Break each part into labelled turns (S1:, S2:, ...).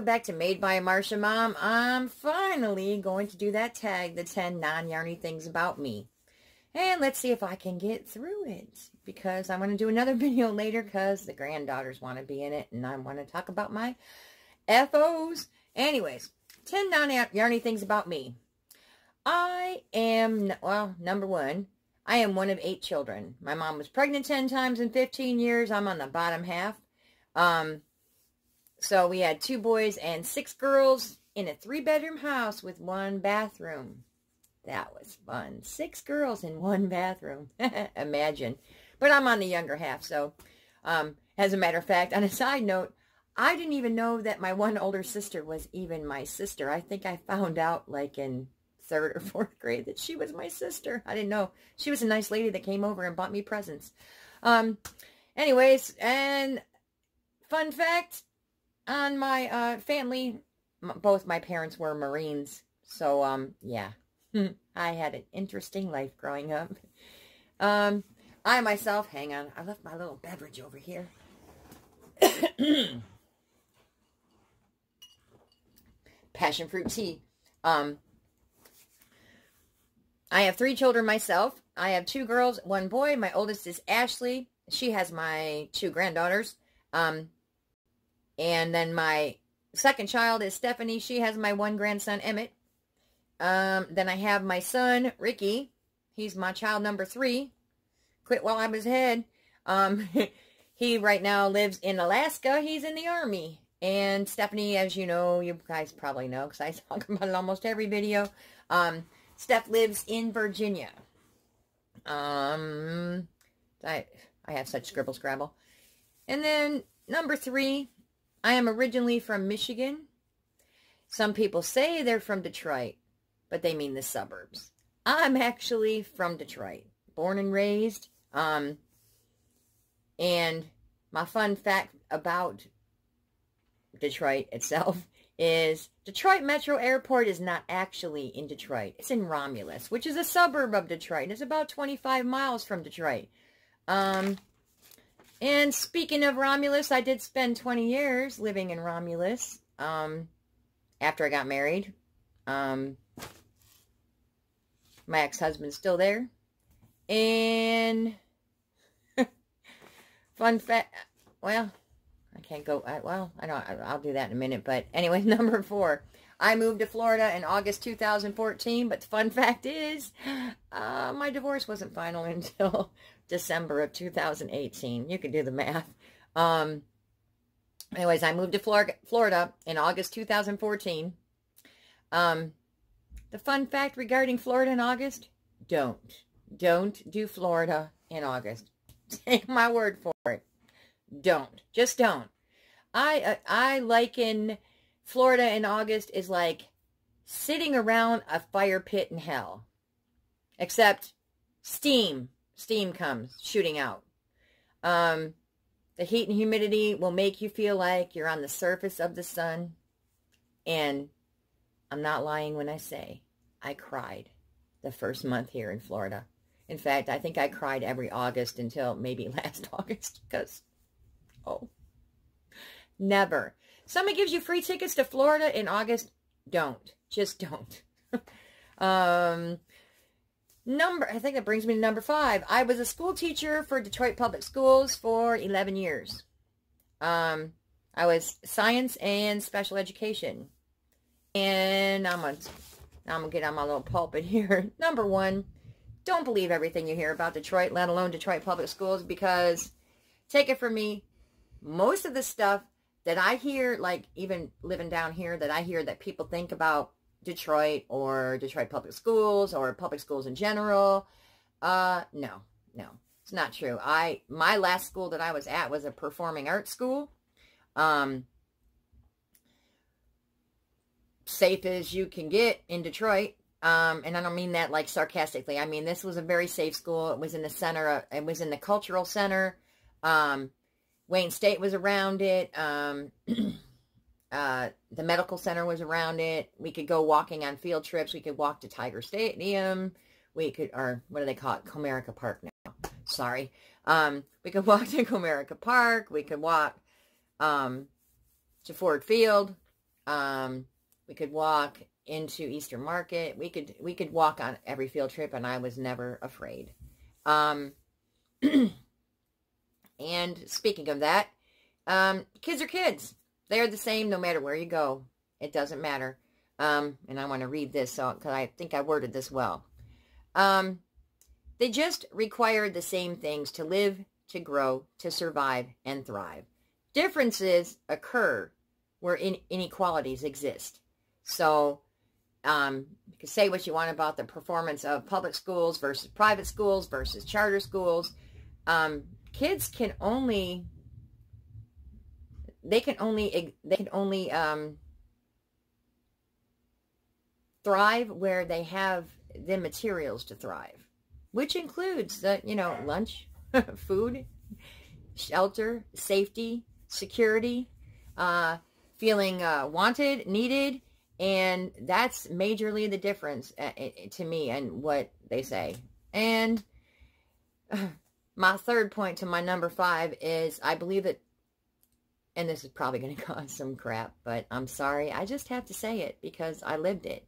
S1: welcome back to Made by a Marcia Mom. I'm finally going to do that tag, the 10 non-yarny things about me. And let's see if I can get through it, because I'm going to do another video later because the granddaughters want to be in it and I want to talk about my FOs. Anyways, 10 non-yarny things about me. I am, well, number one, I am one of 8 children. My mom was pregnant 10 times in 15 years. I'm on the bottom half. So we had 2 boys and 6 girls in a 3-bedroom house with 1 bathroom. That was fun. 6 girls in 1 bathroom. Imagine. But I'm on the younger half, so as a matter of fact, on a side note, I didn't even know that my one older sister was even my sister. I think I found out like in 3rd or 4th grade that she was my sister. I didn't know. She was a nice lady that came over and bought me presents. Anyways, and fun fact, on my family, both my parents were Marines. So, yeah, I had an interesting life growing up. I myself, hang on, I left my little beverage over here. Passion fruit tea. I have 3 children myself. I have 2 girls, 1 boy. My oldest is Ashley. She has my 2 granddaughters. And then my second child is Stephanie. She has my 1 grandson, Emmett. Then I have my son, Ricky. He's my child number 3. Quit while I was ahead. He right now lives in Alaska. He's in the Army. And Stephanie, as you know, you guys probably know because I talk about it almost every video. Steph lives in Virginia. I have such scribble scrabble. And then number 3, I am originally from Michigan. Some people say they're from Detroit, but they mean the suburbs. I'm actually from Detroit, born and raised. And my fun fact about Detroit itself is Detroit Metro Airport is not actually in Detroit. It's in Romulus, which is a suburb of Detroit. It's about 25 miles from Detroit. And speaking of Romulus, I did spend 20 years living in Romulus after I got married. My ex-husband's still there. And fun fact, well, I can't go, I'll do that in a minute. But anyway, number 4, I moved to Florida in August 2014. But the fun fact is, my divorce wasn't final until December of 2018. You can do the math. Anyways, I moved to Florida in August 2014. The fun fact regarding Florida in August, don't do Florida in August. Take my word for it. Don't. Just don't. I liken Florida in August is like sitting around a fire pit in hell. Except steam comes shooting out. The heat and humidity will make you feel like you're on the surface of the sun. And I'm not lying when I say I cried the first month here in Florida. In fact, I think I cried every August until maybe last August because, oh, never. Somebody gives you free tickets to Florida in August, don't. Just don't. I think that brings me to number 5. I was a school teacher for Detroit Public Schools for 11 years. I was science and special education. And I'm gonna get on my little pulpit here. Number 1, don't believe everything you hear about Detroit, let alone Detroit Public Schools, because, take it from me, most of the stuff that I hear, like even living down here, that I hear that people think about Detroit or Detroit Public Schools or public schools in general, no, it's not true. My last school that I was at was a performing arts school. Safe as you can get in Detroit. And I don't mean that like sarcastically. I mean, this was a very safe school. It was in the center. It was in the cultural center. Wayne State was around it. The medical center was around it. We could go walking on field trips. We could walk to Tiger Stadium. We could, or what do they call it? Comerica Park now. Sorry. We could walk to Comerica Park. We could walk to Ford Field. We could walk into Eastern Market. We could walk on every field trip, and I was never afraid. And speaking of that, kids are kids. They're the same no matter where you go. It doesn't matter. And I want to read this because I think I worded this well. They just require the same things to live, to grow, to survive, and thrive. Differences occur where inequalities exist. So, you can say what you want about the performance of public schools versus private schools versus charter schools. Kids can only thrive where they have the materials to thrive, which includes lunch, food, shelter, safety, security, feeling wanted, needed, and that's majorly the difference to me and what they say. And my third point to my number 5 is I believe that, and this is probably going to cause some crap, but I'm sorry, I just have to say it because I lived it.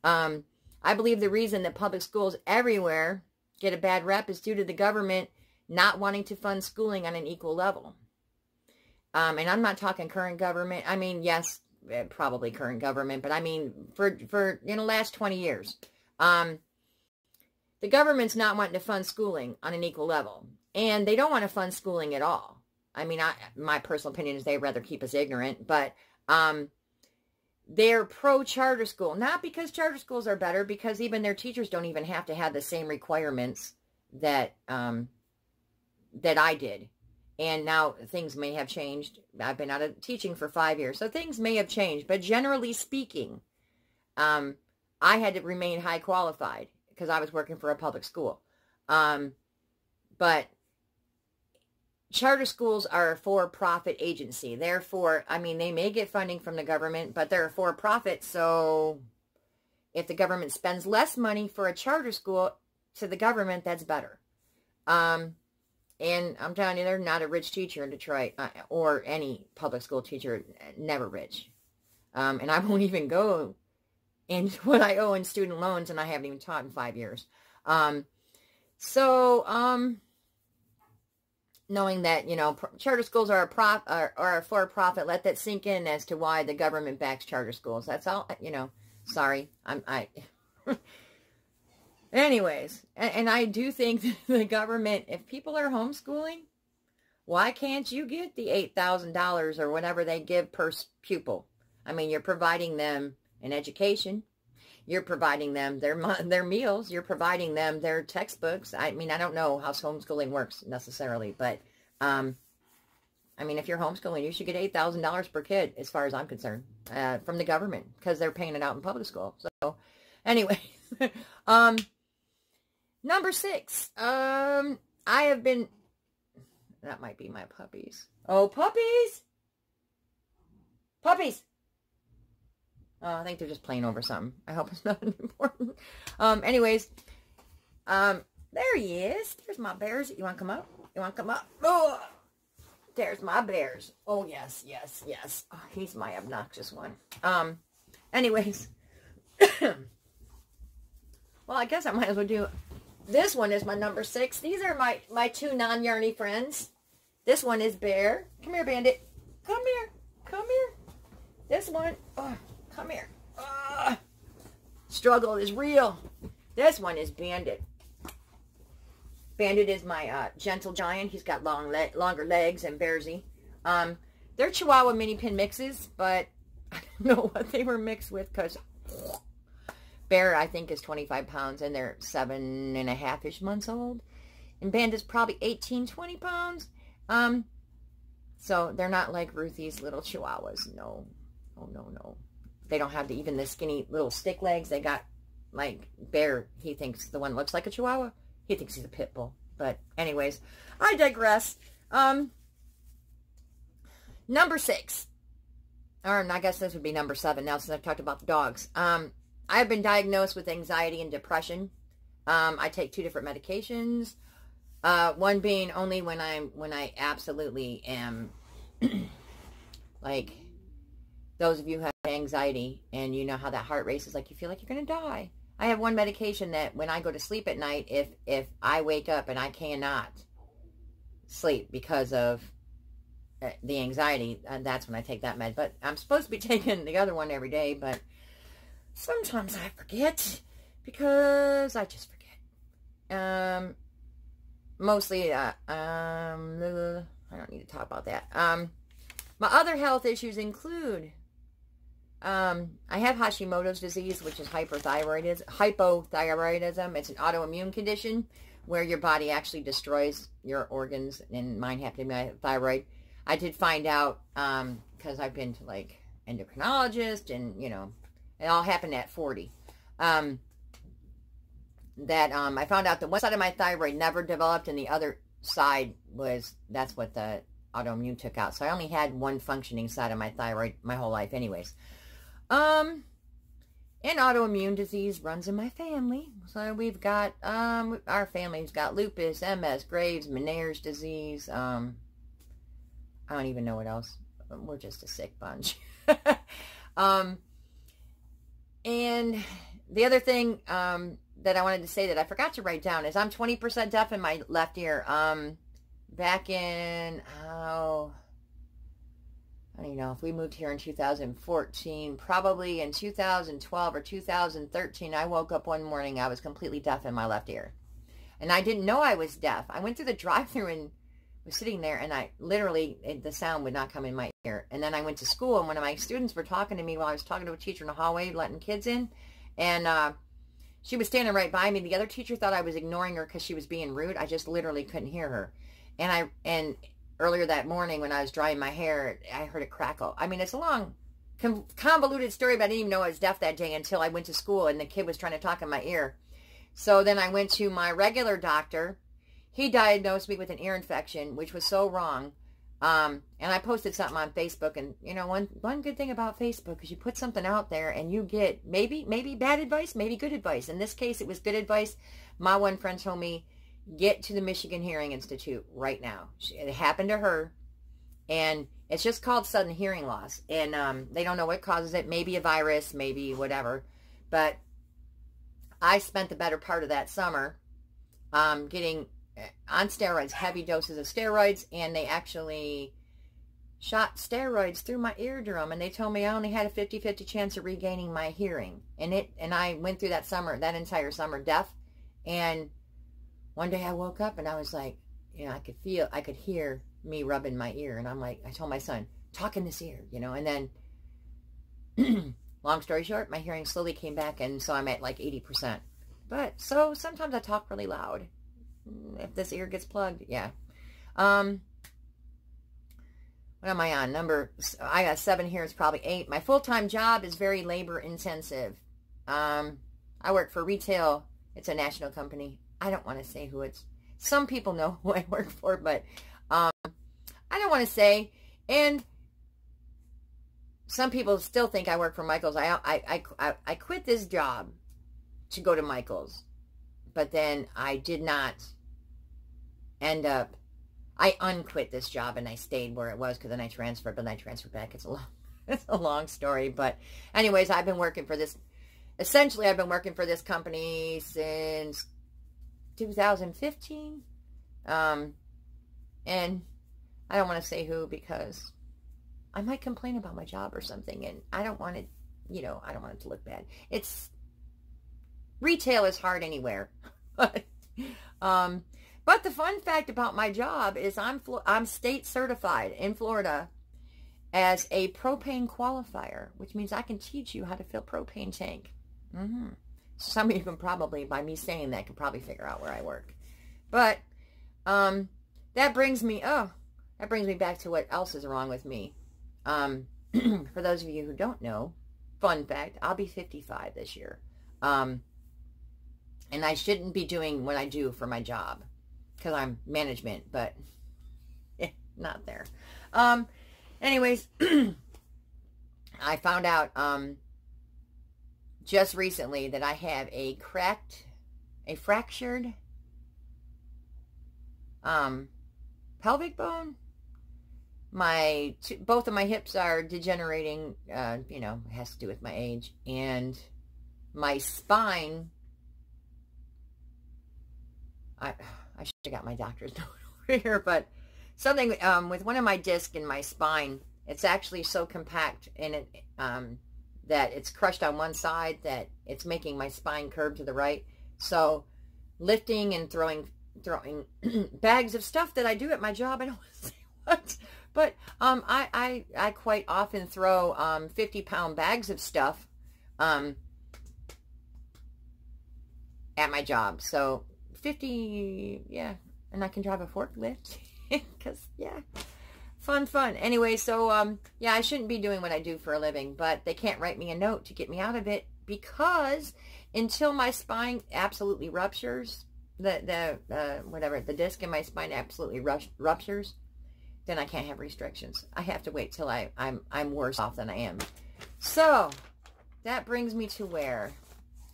S1: I believe the reason that public schools everywhere get a bad rep is due to the government not wanting to fund schooling on an equal level. And I'm not talking current government. I mean, yes, probably current government, but I mean for the last 20 years. The government's not wanting to fund schooling on an equal level. And they don't want to fund schooling at all. I mean, my personal opinion is they'd rather keep us ignorant, but they're pro-charter school. Not because charter schools are better, because even their teachers don't even have to have the same requirements that that I did. And now things may have changed. I've been out of teaching for 5 years, so things may have changed. But generally speaking, I had to remain high qualified because I was working for a public school. But charter schools are a for-profit agency. Therefore, I mean, they may get funding from the government, but they're a for-profit. So if the government spends less money for a charter school to the government, that's better. And I'm telling you, they're not a rich teacher in Detroit, or any public school teacher, never rich. And I won't even go into what I owe in student loans, and I haven't even taught in 5 years. Knowing that, charter schools are a for-profit, let that sink in as to why the government backs charter schools. That's all, sorry. Anyways, and I do think that the government, if people are homeschooling, why can't you get the $8,000 or whatever they give per pupil? I mean, you're providing them an education. You're providing them their meals. You're providing them their textbooks. I mean, I don't know how homeschooling works necessarily, but, I mean, if you're homeschooling, you should get $8,000 per kid, as far as I'm concerned, from the government, because they're paying it out in public school. So, anyway, number 6, I have been, that might be my puppies. Oh, puppies! Puppies! Oh, I think they're just playing over something. I hope it's nothing important. Anyways, there he is. There's my bears. You want to come up? You want to come up? Oh, there's my bears. Oh, yes, yes, yes. Oh, he's my obnoxious one. Anyways. Well, I guess I might as well do, this one is my number 6. These are my 2 non-yarny friends. This one is Bear. Come here, Bandit. Come here. Come here. This one, oh, come here. Struggle is real. This one is Bandit. Bandit is my gentle giant. He's got longer legs and Bearsy. They're Chihuahua mini pin mixes, but I don't know what they were mixed with, because Bear, I think, is 25 pounds, and they're 7.5-ish months old. And Bandit's probably 18, 20 pounds. So they're not like Ruthie's little Chihuahuas. No. Oh, no, no. They don't have even the skinny little stick legs. They got, like, Bear, he thinks the one looks like a Chihuahua. He thinks he's a pit bull. But anyways, I digress. Number 6. Or I guess this would be number 7 now, since I've talked about the dogs. I've been diagnosed with anxiety and depression. I take 2 different medications. One being only when I absolutely am like, those of you who have anxiety and you know how that heart races, like you feel like you're going to die. I have one medication that when I go to sleep at night, if I wake up and I cannot sleep because of the anxiety, that's when I take that med. But I'm supposed to be taking the other one every day, but sometimes I forget because I just forget. Mostly, I don't need to talk about that. My other health issues include, I have Hashimoto's disease, which is hypothyroidism. It's an autoimmune condition where your body actually destroys your organs, and mine happened to be my thyroid. I did find out, because I've been to, like, endocrinologist, and, you know, it all happened at 40, that I found out that one side of my thyroid never developed, and the other side that's what the autoimmune took out. So I only had one functioning side of my thyroid my whole life anyways. And autoimmune disease runs in my family. So we've got, our family's got lupus, MS, Graves, Meniere's disease. I don't even know what else. We're just a sick bunch. And the other thing that I wanted to say that I forgot to write down is I'm 20% deaf in my left ear. Back in, I don't know, if we moved here in 2014, probably in 2012 or 2013, I woke up one morning, I was completely deaf in my left ear. And I didn't know I was deaf. I went through the drive-thru and was sitting there, and I literally, the sound would not come in my ear. And then I went to school, and one of my students were talking to me while I was talking to a teacher in the hallway, letting kids in. And she was standing right by me. The other teacher thought I was ignoring her because she was being rude. I just literally couldn't hear her. And earlier that morning when I was drying my hair, I heard a crackle. I mean, it's a long, convoluted story, but I didn't even know I was deaf that day until I went to school and the kid was trying to talk in my ear. So then I went to my regular doctor. He diagnosed me with an ear infection, which was so wrong. And I posted something on Facebook, and you know, one good thing about Facebook is you put something out there and you get maybe bad advice, maybe good advice. In this case, it was good advice. My one friend told me, get to the Michigan Hearing Institute right now. It happened to her, and it's just called sudden hearing loss. And they don't know what causes it. Maybe a virus, maybe whatever. But I spent the better part of that summer getting on steroids, heavy doses of steroids, and they actually shot steroids through my eardrum, and they told me I only had a 50-50 chance of regaining my hearing. And I went through that entire summer deaf, and one day I woke up and I was like, you know, I could hear me rubbing my ear, and I'm like, I told my son, talk in this ear, you know, and then long story short, my hearing slowly came back, and so I'm at like 80%. But so sometimes I talk really loud. If this ear gets plugged, yeah. What am I on? I got 7 here. It's probably 8. My full-time job is very labor intensive. I work for retail. It's a national company. I don't want to say who it's. Some people know who I work for, but I don't want to say. And some people still think I work for Michael's. I quit this job to go to Michael's. But then I did not end up, I unquit this job and I stayed where it was because then I transferred, but then I transferred back. It's a long story. But anyways, I've been working for this, essentially I've been working for this company since 2015. And I don't want to say who because I might complain about my job or something, and I don't want it, you know, I don't want it to look bad. Retail is hard anywhere. But the fun fact about my job is I'm state certified in Florida as a propane qualifier, which means I can teach you how to fill propane tank. Some of you can probably, by me saying that, can probably figure out where I work. But that brings me back to what else is wrong with me. For those of you who don't know, fun fact, I'll be 55 this year. And I shouldn't be doing what I do for my job because I'm management, but not there. Anyways, I found out just recently that I have a fractured pelvic bone. both of my hips are degenerating, you know, it has to do with my age, and my spine, I should have got my doctor's note over here, but something, with one of my discs in my spine, it's actually so compact and it, that it's crushed on one side that it's making my spine curve to the right. So lifting and throwing bags of stuff that I do at my job, I don't want to say what, but I quite often throw 50-pound bags of stuff at my job. So 50, yeah, and I can drive a forklift because, yeah, fun. Anyway, so yeah, I shouldn't be doing what I do for a living, but they can't write me a note to get me out of it, because until my spine absolutely ruptures, the disc in my spine absolutely ruptures, then I can't have restrictions. I have to wait till I'm worse off than I am. So that brings me to where?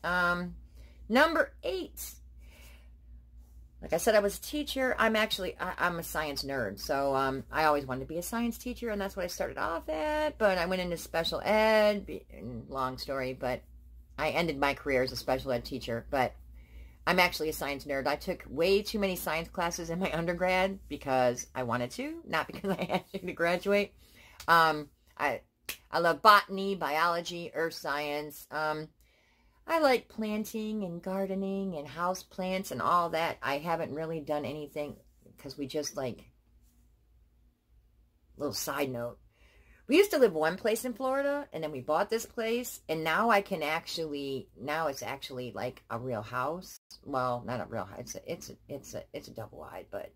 S1: Number 8. Like I said, I was a teacher. I'm a science nerd. So I always wanted to be a science teacher, and that's what I started off at. But I went into special ed. Long story, but I ended my career as a special ed teacher. But I'm actually a science nerd. I took way too many science classes in my undergrad because I wanted to, not because I had to graduate. I love botany, biology, earth science. I like planting and gardening and house plants and all that. I haven't really done anything because we just like, little side note, we used to live one place in Florida, and then we bought this place, and now I can actually, now it's actually like a real house. Well, not a real house. It's a double wide, but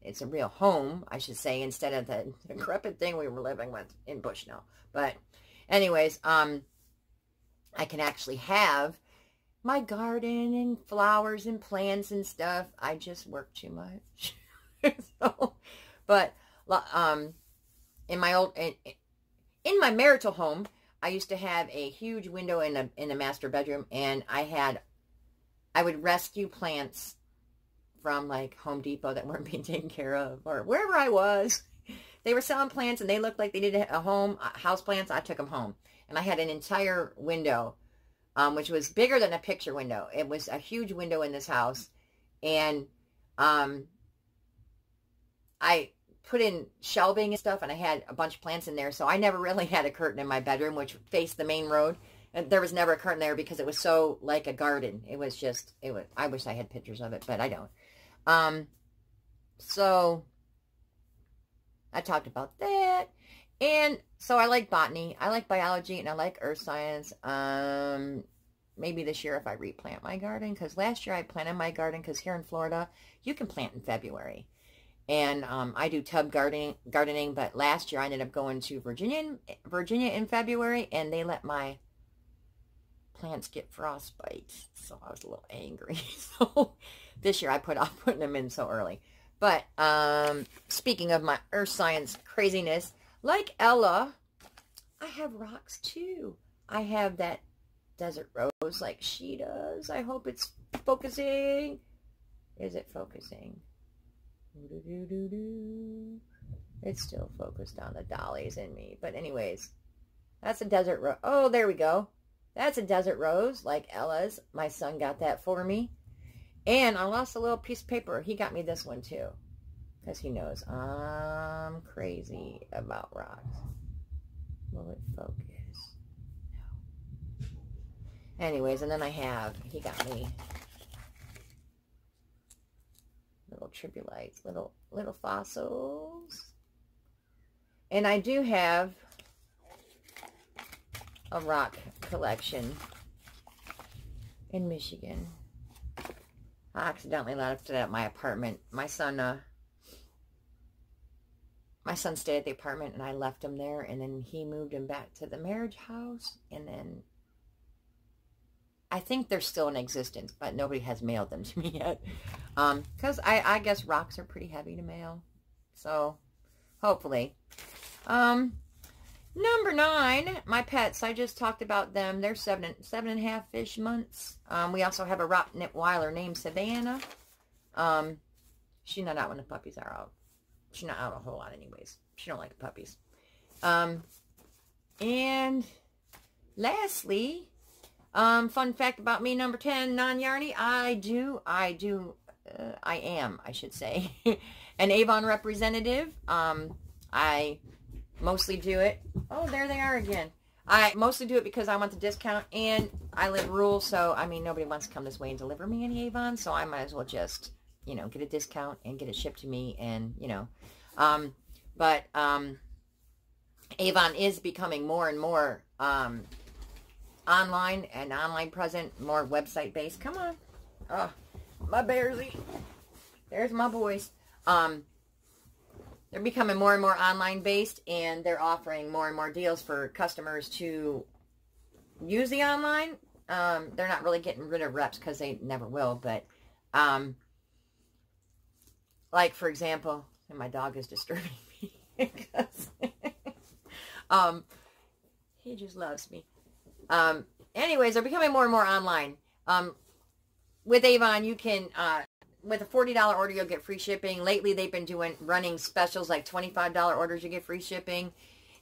S1: it's a real home, I should say, instead of the decrepit thing we were living with in Bushnell. But anyways, I can actually have my garden and flowers and plants and stuff. I just work too much. So, but in my marital home, I used to have a huge window in the master bedroom, and I would rescue plants from like Home Depot that weren't being taken care of, or wherever I was. They were selling plants and they looked like they needed a home, house plants. I took them home, and I had an entire window, which was bigger than a picture window. It was a huge window in this house, and I put in shelving and stuff, and I had a bunch of plants in there, so I never really had a curtain in my bedroom, which faced the main road. And there was never a curtain there because it was so like a garden. It was, I wish I had pictures of it, but I don't. So I talked about that. And so I like botany, I like biology, and I like earth science. Maybe this year if I replant my garden, because last year I planted my garden, because here in Florida, you can plant in February. And I do tub gardening, but last year I ended up going to Virginia in February, and they let my plants get frostbite, so I was a little angry. So this year I put off putting them in so early. But speaking of my earth science craziness, like Ella, I have rocks too. I have that desert rose like she does. I hope it's focusing. Is it focusing? It's still focused on the dollies in me. But anyways, that's a desert rose. Oh, there we go. That's a desert rose like Ella's. My son got that for me. And I lost a little piece of paper. He got me this one too, because he knows I'm crazy about rocks. Will it focus? No. Anyways, and then he got me little tribulites, little fossils. And I do have a rock collection in Michigan. I accidentally left it at my apartment. My son stayed at the apartment, and I left him there, and then he moved him back to the marriage house, and then I think they're still in existence, but nobody has mailed them to me yet. Because I guess rocks are pretty heavy to mail. So, hopefully. Number 9, my pets. I just talked about them. They're 7.5-ish months. We also have a Rottweiler named Savannah. She's not out when the puppies are out. She's not out a whole lot anyways. She don't like puppies. And lastly, fun fact about me, number 10, non-yarny. I am, I should say, an Avon representative. I mostly do it. Oh, there they are again. I mostly do it because I want the discount, and I live rural, so, I mean, nobody wants to come this way and deliver me any Avon, so I might as well just, you know, get a discount and get it shipped to me, and, you know. Avon is becoming more and more online and online present, more website-based. Come on. Oh, my bearsy. There's my boys. They're becoming more and more online-based, and they're offering more and more deals for customers to use the online. They're not really getting rid of reps because they never will, but, like, for example, and my dog is disturbing me because he just loves me. Anyways, they're becoming more and more online. With Avon, you can, with a $40 order, you'll get free shipping. Lately, they've been running specials like $25 orders, you get free shipping.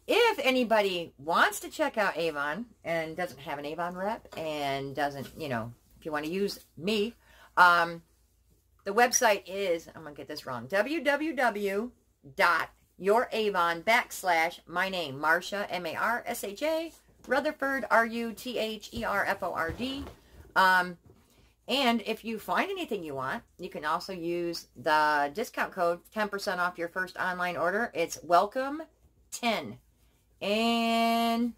S1: If anybody wants to check out Avon and doesn't have an Avon rep and doesn't, you know, if you want to use me, the website is, I'm going to get this wrong, www.youravon.my name, Marsha, M-A-R-S-H-A, Rutherford, R-U-T-H-E-R-F-O-R-D. And if you find anything you want, you can also use the discount code, 10% off your first online order. It's welcome10. And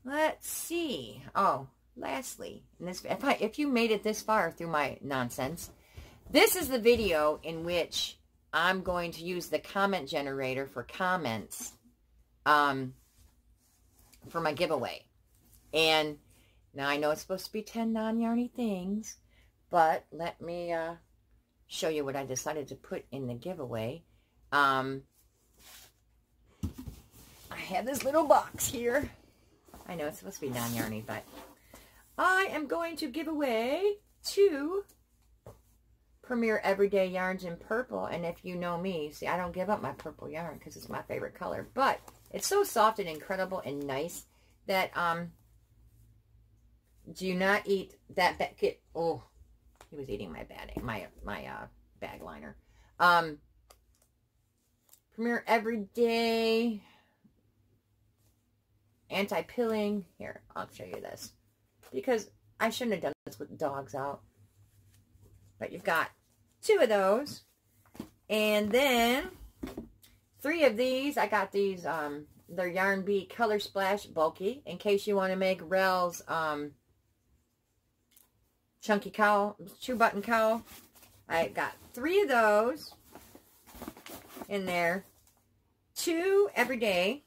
S1: let's see. Oh, lastly, if you made it this far through my nonsense, this is the video in which I'm going to use the comment generator for comments for my giveaway. And now, I know it's supposed to be 10 non-yarny things, but let me show you what I decided to put in the giveaway. I have this little box here. I know it's supposed to be non-yarny, but I am going to give away 2 Premier Everyday Yarns in purple. And if you know me, see, I don't give up my purple yarn because it's my favorite color. But it's so soft and incredible and nice that, do not eat that bag. Oh, he was eating my bag liner. Premier Everyday Anti-Pilling. Here, I'll show you this. Because I shouldn't have done this with dogs out. But you've got 2 of those. And then 3 of these. I got these, they're Yarn Bee Color Splash Bulky. In case you want to make Rel's, chunky cowl, 2-button cowl. I got 3 of those in there. 2 everyday.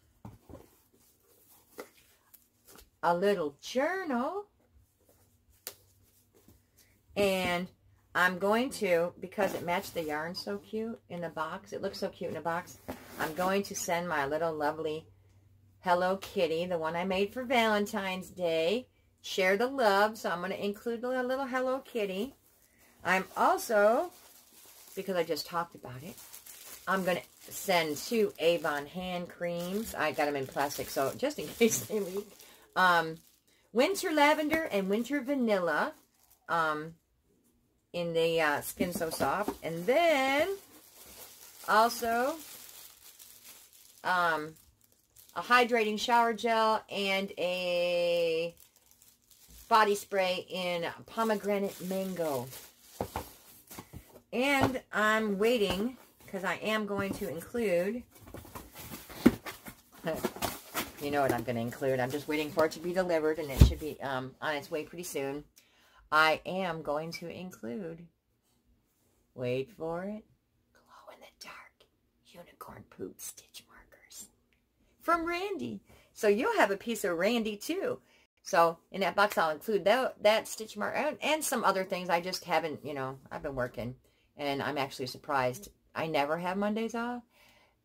S1: A little journal. And I'm going to, because it matched the yarn so cute in the box, it looks so cute in the box, I'm going to send my little lovely Hello Kitty, the one I made for Valentine's Day. Share the love, so I'm going to include a little Hello Kitty. I'm also, because I just talked about it, I'm going to send 2 Avon hand creams. I got them in plastic, so just in case they leak. Winter Lavender and Winter Vanilla in the Skin So Soft. And then also a hydrating shower gel and a body spray in pomegranate mango. And I'm waiting because I am going to include, you know what I'm going to include. I'm just waiting for it to be delivered, and it should be on its way pretty soon. I am going to include, wait for it, glow in the dark unicorn poop stitch markers from Randy. So you'll have a piece of Randy too. So in that box, I'll include that stitch mark and some other things. I just haven't, you know, I've been working, and I'm actually surprised. I never have Mondays off,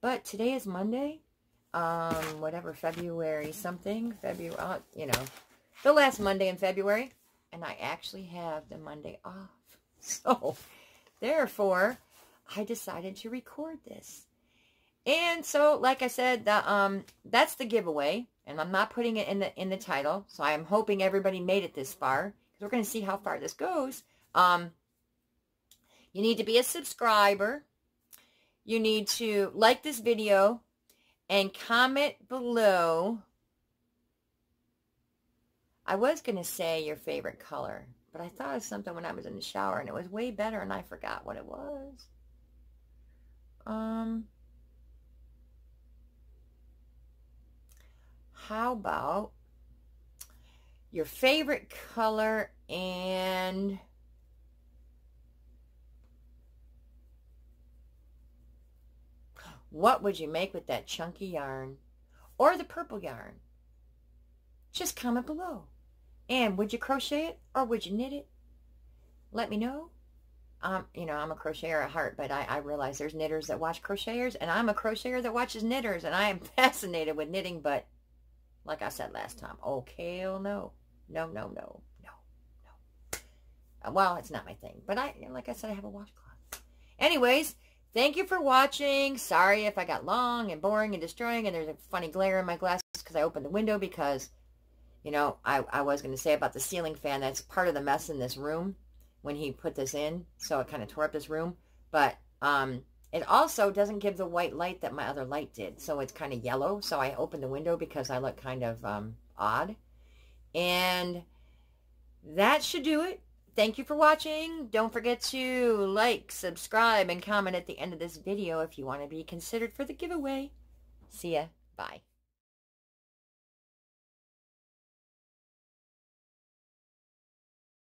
S1: but today is Monday. Whatever, February something, you know, the last Monday in February, and I actually have the Monday off. So therefore, I decided to record this. And so, like I said, that's the giveaway. And I'm not putting it in the title. So I am hoping everybody made it this far. Because we're going to see how far this goes. You need to be a subscriber. You need to like this video and comment below. I was going to say your favorite color, but I thought of something when I was in the shower and it was way better and I forgot what it was. How about your favorite color and what would you make with that chunky yarn or the purple yarn? Just comment below. And would you crochet it or would you knit it? Let me know. You know, I'm a crocheter at heart, but I realize there's knitters that watch crocheters, and I'm a crocheter that watches knitters, and I am fascinated with knitting, but like I said last time, okay, hell no. No, no, no, no, no. Well, it's not my thing, but like I said, I have a washcloth. Anyways, thank you for watching. Sorry if I got long and boring and destroying, and there's a funny glare in my glasses because I opened the window because, you know, I was going to say about the ceiling fan, that's part of the mess in this room when he put this in, so it kind of tore up this room. But it also doesn't give the white light that my other light did, so it's kind of yellow. So I opened the window because I look kind of odd. And that should do it. Thank you for watching. Don't forget to like, subscribe, and comment at the end of this video if you want to be considered for the giveaway. See ya. Bye.